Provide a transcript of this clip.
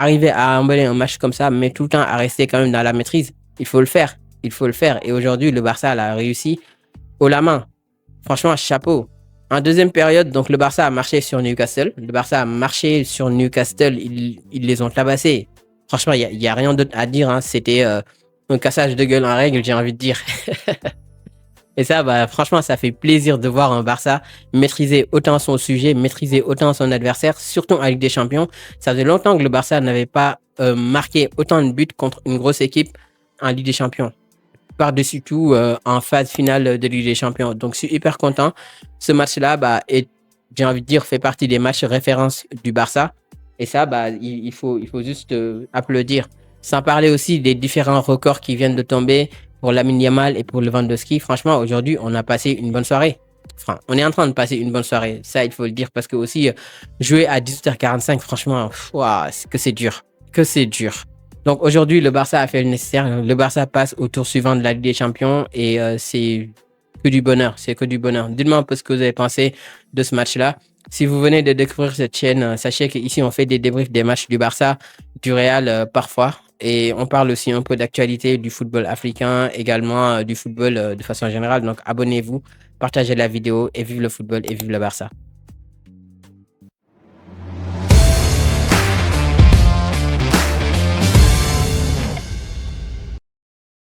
arriver à emballer un match comme ça, mais tout le temps à rester quand même dans la maîtrise, il faut le faire. Il faut le faire. Et aujourd'hui, le Barça l'a réussi haut la main. Franchement, chapeau. En deuxième période, donc le Barça a marché sur Newcastle. Le Barça a marché sur Newcastle. Ils les ont tabassés. Franchement, il y a rien d'autre à dire. Hein. C'était un cassage de gueule en règle, j'ai envie de dire. Et ça, bah, franchement, ça fait plaisir de voir un Barça maîtriser autant son sujet, maîtriser autant son adversaire, surtout en Ligue des Champions. Ça faisait longtemps que le Barça n'avait pas marqué autant de buts contre une grosse équipe en Ligue des Champions. Par-dessus tout, en phase finale de Ligue des Champions. Donc, je suis hyper content. Ce match-là, bah, j'ai envie de dire, fait partie des matchs références du Barça. Et ça, bah, il faut juste applaudir. Sans parler aussi des différents records qui viennent de tomber pour Lamine Yamal et pour Lewandowski. Franchement, aujourd'hui, on a passé une bonne soirée. Enfin, on est en train de passer une bonne soirée. Ça, il faut le dire parce que aussi, jouer à 18h45, franchement, que c'est dur. Que c'est dur. Donc aujourd'hui, le Barça a fait le nécessaire. Le Barça passe au tour suivant de la Ligue des Champions et c'est que du bonheur. C'est que du bonheur. Dites-moi un peu ce que vous avez pensé de ce match-là. Si vous venez de découvrir cette chaîne, sachez qu'ici, on fait des débriefs des matchs du Barça, du Real parfois. Et on parle aussi un peu d'actualité du football africain, également du football de façon générale. Donc abonnez-vous, partagez la vidéo et vive le football et vive le Barça.